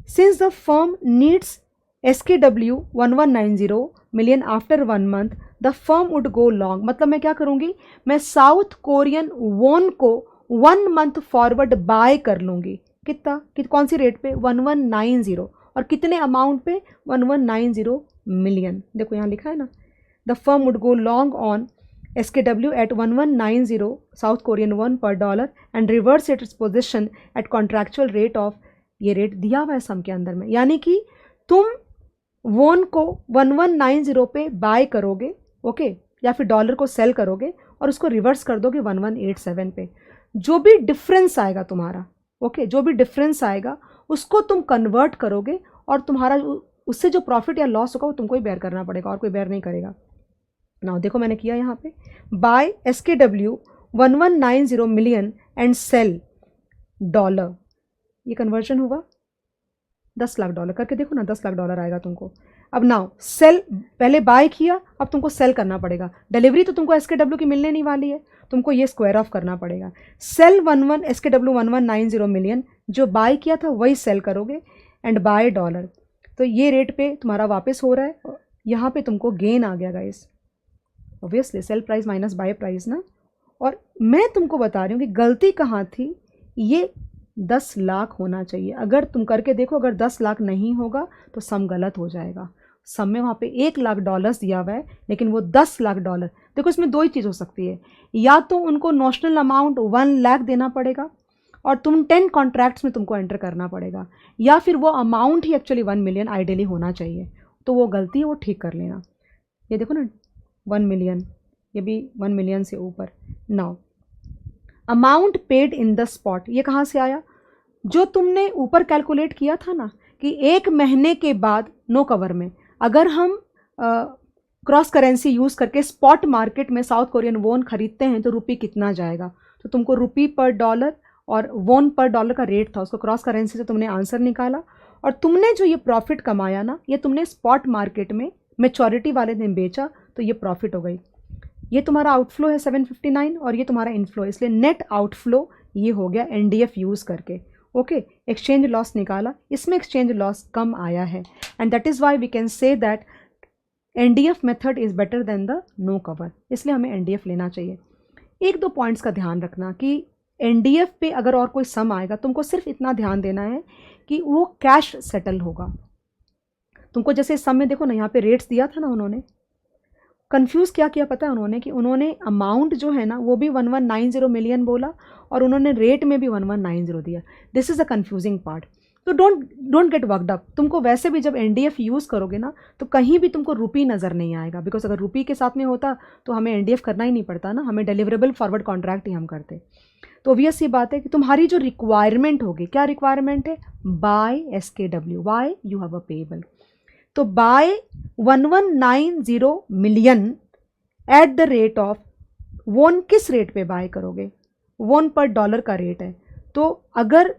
A: since the firm needs SKW 1190 million after 1 month the firm would go long, मतलब मैं क्या करूँगी, मैं साउथ कोरियन वॉन को 1 मंथ फॉरवर्ड बाय कर लूँगी। कितना कौन सी रेट पे, 1190 और कितने अमाउंट पे, 1190 मिलियन। देखो यहाँ लिखा है ना, the firm would go long on SKW at 1190 South Korean won per dollar and reverse its position at contractual rate of, ये रेट दिया हुआ है सम के अंदर में, यानी कि तुम वॉन को 1190 पे बाय करोगे, ओके या फिर डॉलर को सेल करोगे और उसको रिवर्स कर दोगे 1187 पे। जो भी डिफरेंस आएगा तुम्हारा, ओके जो भी डिफरेंस आएगा उसको तुम कन्वर्ट करोगे और तुम्हारा उससे जो प्रॉफिट या लॉस होगा वो तुमको ही बेयर करना पड़ेगा और कोई बेयर नहीं करेगा। नाउ देखो मैंने किया यहाँ पे, buy SKW 1190 million and sell dollar, ये कन्वर्जन हुआ $10 लाख करके, देखो ना $10 लाख आएगा तुमको। अब नाउ सेल, पहले बाय किया, अब तुमको सेल करना पड़ेगा। डिलीवरी तो तुमको SKW की मिलने नहीं वाली है, तुमको ये स्क्वायर ऑफ करना पड़ेगा। सेल 11 SKW 1190 मिलियन, जो बाय किया था वही सेल करोगे एंड बाय डॉलर, तो ये रेट पे तुम्हारा वापस हो रहा है। यहाँ पे तुमको गेन आ गया guys, obviously sell price minus buy price ना। और मैं तुमको बता रही हूँ कि गलती कहाँ थी, ये 10 लाख होना चाहिए। अगर तुम करके देखो, अगर 10 लाख नहीं होगा तो सम गलत हो जाएगा। सम में वहाँ पे $1 लाख दिया हुआ है लेकिन वो $10 लाख। देखो इसमें दो ही चीज़ हो सकती है, या तो उनको नॉशनल अमाउंट 1 लाख देना पड़ेगा और तुम 10 कॉन्ट्रैक्ट्स में तुमको एंटर करना पड़ेगा, या फिर वो अमाउंट ही एक्चुअली 1 मिलियन आइडियली होना चाहिए। तो वो गलती है, वो ठीक कर लेना। ये देखो ना 1 मिलियन, ये भी 1 मिलियन से ऊपर। Now amount paid in the spot, ये कहाँ से आया, जो तुमने ऊपर कैलकुलेट किया था ना कि 1 महीने के बाद नो कवर में अगर हम क्रॉस करेंसी यूज़ करके स्पॉट मार्केट में साउथ कोरियन वॉन खरीदते हैं तो रुपये कितना जाएगा। तो तुमको रुपी पर डॉलर और वॉन पर डॉलर का रेट था, उसको क्रॉस करेंसी से तुमने आंसर निकाला और तुमने जो ये प्रॉफिट कमाया ना, ये तुमने स्पॉट मार्केट में मेचोरिटी वाले दिन बेचा, तो ये प्रॉफिट हो गई। ये तुम्हारा आउटफ्लो है 759 और ये तुम्हारा इनफ्लो है, इसलिए नेट आउटफ्लो ये हो गया NDF यूज़ करके। ओके एक्सचेंज लॉस निकाला, इसमें एक्सचेंज लॉस कम आया है and that is why we can say that NDF method is better than the no cover, इसलिए हमें NDF लेना चाहिए। 1-2 पॉइंट्स का ध्यान रखना कि NDF पे अगर और कोई सम आएगा, तुमको सिर्फ इतना ध्यान देना है कि वो कैश सेटल होगा। तुमको जैसे सम में देखो ना, यहाँ पे रेट्स दिया था ना, उन्होंने कंफ्यूज क्या किया पता है उन्होंने, कि उन्होंने अमाउंट जो है ना वो भी 1190 मिलियन बोला और उन्होंने रेट में भी 1190 दिया। This is a confusing part. तो डोंट गेट वर्कड अप। तुमको वैसे भी जब NDF यूज़ करोगे ना तो कहीं भी तुमको रुपी नज़र नहीं आएगा, बिकॉज अगर रुपी के साथ में होता तो हमें NDF करना ही नहीं पड़ता ना, हमें डिलीवरेबल फॉरवर्ड कॉन्ट्रैक्ट ही हम करते। तो ऑब्वियस ये बात है कि तुम्हारी जो रिक्वायरमेंट होगी, क्या रिक्वायरमेंट है, buy SKW, why you have a payable. तो buy 1190 million at the rate of won, किस रेट पे बाय करोगे, वॉन पर डॉलर का रेट है। तो अगर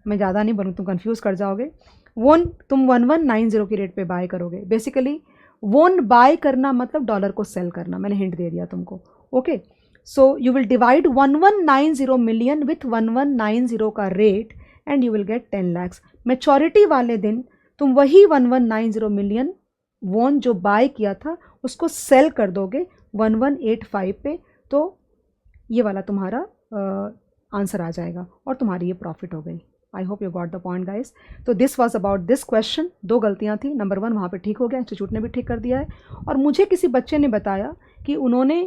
A: मैं ज़्यादा नहीं बोलूँ, तुम कंफ्यूज कर जाओगे। वॉन तुम 1190 की रेट पे बाय करोगे, बेसिकली वॉन बाय करना मतलब डॉलर को सेल करना, मैंने हिंट दे दिया तुमको। Okay so you will divide 1190 million with 1190 का rate and you will get 10 lakh. Maturity वाले दिन तुम वही 1190 मिलियन वॉन जो बाय किया था उसको सेल कर दोगे 1185 पे, तो ये वाला तुम्हारा आंसर आ जाएगा और तुम्हारी ये प्रॉफिट हो गई। I hope you got the point guys. तो this was about this question. 2 गलतियाँ थी, नंबर 1 वहाँ पे ठीक हो गया, इंस्टीट्यूट ने भी ठीक कर दिया है। और मुझे किसी बच्चे ने बताया कि उन्होंने,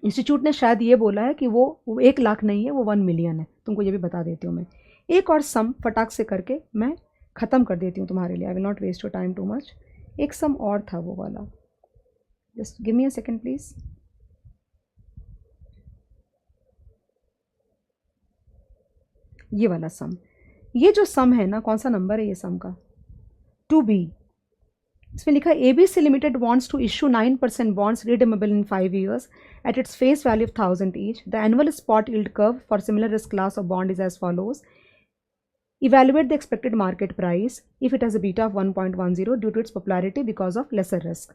A: इंस्टीट्यूट ने शायद ये बोला है कि वो 1 लाख नहीं है, वो 1 मिलियन है। तुमको ये भी बता देती हूँ मैं। एक और सम फटाक से करके मैं ख़त्म कर देती हूँ तुम्हारे लिए। I will not waste your time too much. एक सम और था वो वाला, just give me a second please. ये वाला सम, ये जो सम है ना, कौन सा नंबर है ये सम का, 2B। इसमें लिखा है ABC limited wants to issue 9% bonds redeemable in 5 years at its face value of 1000 each. The annual spot yield curve for similar risk class of bond is as follows. Evaluate the expected market price if it has a beta of 1.10 due to its popularity because of lesser risk.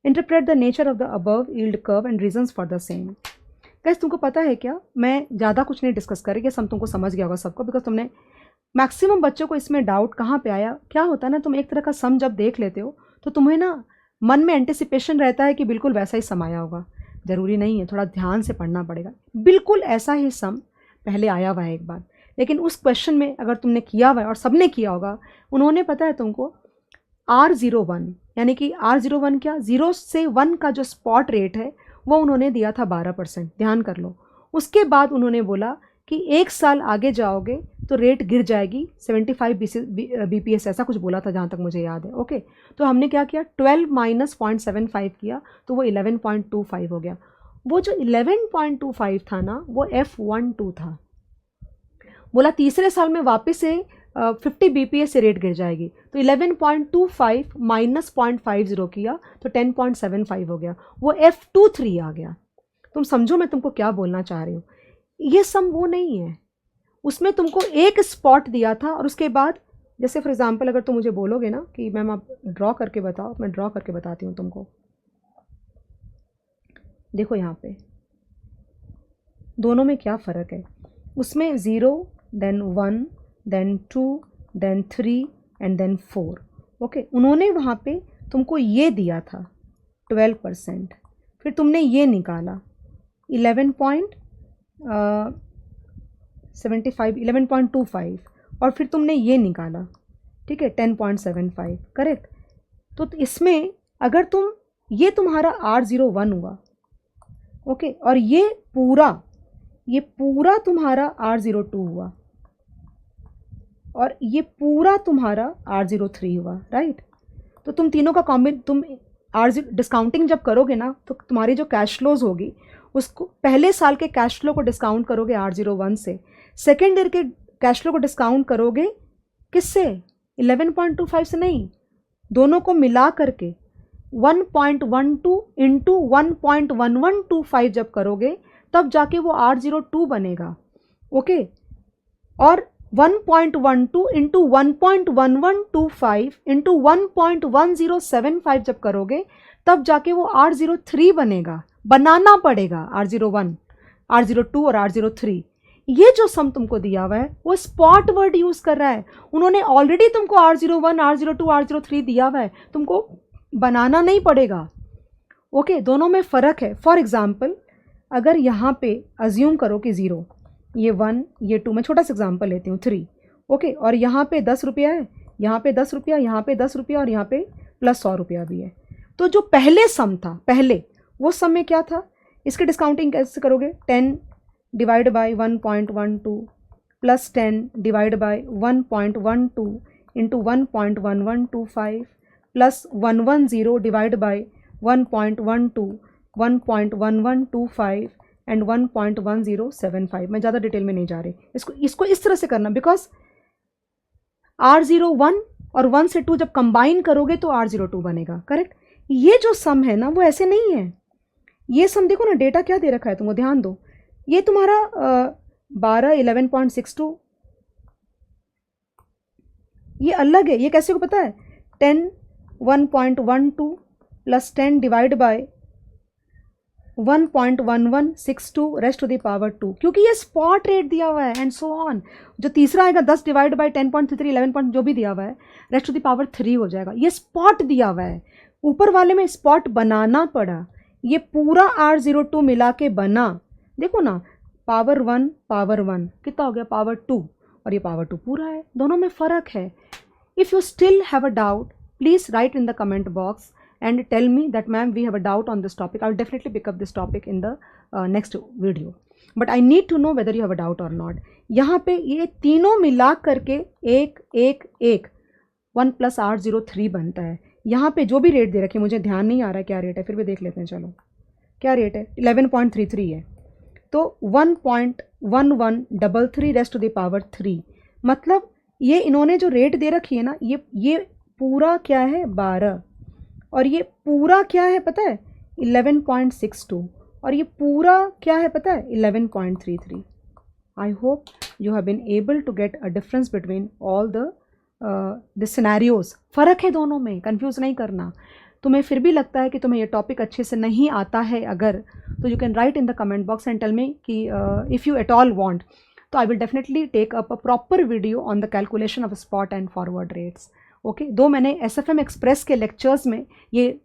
A: Interpret the nature of the above yield curve and reasons for the same. Guys तुमको पता है क्या, मैं ज़्यादा कुछ नहीं discuss करेंगे, सब तुमको समझ गया होगा सबको, बिकॉज तुमने मैक्सिमम बच्चों को इसमें डाउट कहाँ पे आया, क्या होता है ना, तुम एक तरह का सम जब देख लेते हो तो तुम्हें ना मन में एंटिसिपेशन रहता है कि बिल्कुल वैसा ही सम आया होगा। ज़रूरी नहीं है, थोड़ा ध्यान से पढ़ना पड़ेगा। बिल्कुल ऐसा ही सम पहले आया हुआ है एक बार, लेकिन उस क्वेश्चन में अगर तुमने किया हुआ है और सबने किया होगा, उन्होंने पता है तुमको R01 यानी कि R01 क्या, 0 से 1 का जो स्पॉट रेट है वो उन्होंने दिया था 12%, ध्यान कर लो। उसके बाद उन्होंने बोला कि 1 साल आगे जाओगे तो रेट गिर जाएगी 75 BPS, ऐसा कुछ बोला था जहाँ तक मुझे याद है। ओके, तो हमने क्या किया, 12 माइनस 0.75 किया तो वो 11.25 हो गया। वो जो 11.25 था ना वो F12 था। बोला तीसरे साल में वापस से 50 BPS से रेट गिर जाएगी, तो 11.25 माइनस 0.50 किया तो 10.75 हो गया, वो F23 आ गया। तुम समझो मैं तुमको क्या बोलना चाह रही हूँ। ये सम वो नहीं है, उसमें तुमको एक स्पॉट दिया था और उसके बाद, जैसे फॉर एग्जांपल अगर तुम मुझे बोलोगे ना कि मैम आप ड्रॉ करके बताओ, मैं ड्रॉ करके बताती हूँ तुमको। देखो यहाँ पे दोनों में क्या फ़र्क है, उसमें 0 then 1 then 2 then 3 and then 4। Okay, उन्होंने वहाँ पे तुमको ये दिया था 12%, फिर तुमने ये निकाला 11.25 और फिर तुमने ये निकाला, ठीक है, 10.75, करेक्ट। तो इसमें अगर तुम, ये तुम्हारा R01 हुआ, ओके, और ये पूरा तुम्हारा R02 हुआ और ये पूरा तुम्हारा R03 हुआ, राइट। तो तुम तीनों का तुम डिस्काउंटिंग जब करोगे ना तो तुम्हारी जो कैश फ्लोज होगी उसको, पहले साल के कैश फ्लो को डिस्काउंट करोगे R01 से, सेकेंड ईयर के कैश फ्लो को डिस्काउंट करोगे किससे, 11.25 से नहीं, दोनों को मिला करके 1.12 इंटू 1.1125 जब करोगे तब जाके वो R02 बनेगा। ओके, और 1.12 इंटू 1.1125 इंटू 1.1075 जब करोगे तब जाके वो R03 बनेगा। बनाना पड़ेगा R01, R02 और R03। ये जो सम तुमको दिया हुआ है वो स्पॉट वर्ड यूज कर रहा है, उन्होंने ऑलरेडी तुमको R01, R02, R03 दिया हुआ है, तुमको बनाना नहीं पड़ेगा। ओके, दोनों में फ़र्क है। फॉर एग्जाम्पल अगर यहाँ पे अज्यूम करो कि 0, ये 1, ये 2, मैं छोटा सा एग्जाम्पल लेती हूँ 3, ओके, और यहाँ पे 10 रुपया है, यहाँ पे 10 रुपया, यहाँ पे 10 रुपया और यहाँ पे प्लस 100 रुपया भी है। तो जो पहले सम था, पहले वो सम में क्या था, इसके डिस्काउंटिंग कैसे करोगे, 10 divide by 1.12 plus 10 divide by 1.12 into 1.1125 plus 110 divide by 1.12 1.1125 and 1.1075। मैं ज़्यादा डिटेल में नहीं जा रही, इसको इस तरह से करना, बिकॉज R01 और 1 से 2 जब कंबाइन करोगे तो R02 बनेगा, करेक्ट। ये जो सम है ना वो ऐसे नहीं है, ये सम देखो ना, डेटा क्या दे रखा है तुमको, ध्यान दो, ये तुम्हारा 11.62, ये अलग है। ये कैसे को पता है, 10 1.12 plus 10 divide by 1.1162 raised to the power 2, क्योंकि ये स्पॉट रेट दिया हुआ है एंड सो ऑन। जो तीसरा आएगा 10 डिवाइड बाय 10.33 11 जो भी दिया हुआ है रेस्ट टू द पावर 3 हो जाएगा। ये स्पॉट दिया हुआ है, ऊपर वाले में स्पॉट बनाना पड़ा, ये पूरा R02 मिला के बना। देखो ना, पावर 1 कितना हो गया, पावर 2, और ये पावर 2 पूरा है, दोनों में फ़र्क है। If you still have a doubt please write in the comment box and tell me that ma'am we have a doubt on this topic. I'll definitely pick up this topic in the next video, but I need to know whether you have a doubt or not. यहाँ पे ये तीनों मिला करके 1 plus R03 बनता है। यहाँ पे जो भी रेट दे रखे, मुझे ध्यान नहीं आ रहा है क्या रेट है, फिर भी देख लेते हैं, चलो क्या रेट है, 11.33 है, तो 1.1133 रेस्ट टू द पावर 3, मतलब ये इन्होंने जो रेट दे रखी है ना, ये पूरा क्या है 12, और ये पूरा क्या है पता है 11.62, और ये पूरा क्या है पता है 11.33। I hope you have been able to get a difference between all the scenarios. फ़र्क है दोनों में, कंफ्यूज नहीं करना। तुम्हें फिर भी लगता है कि तुम्हें ये टॉपिक अच्छे से नहीं आता है अगर, तो you can write in the comment box and tell me कि if you at all want, तो I will definitely take up a proper video on the calculation of spot and forward rates. Okay, दो मैंने SFM express के lectures में ये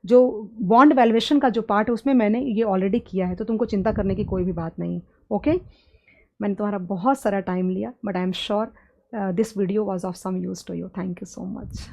A: जो bond valuation का जो पार्ट है उसमें मैंने ये ऑलरेडी किया है, तो तुमको चिंता करने की कोई भी बात नहीं। ओके, मैंने तुम्हारा बहुत सारा टाइम लिया, but I am sure this video was of some use to you. Thank you so much.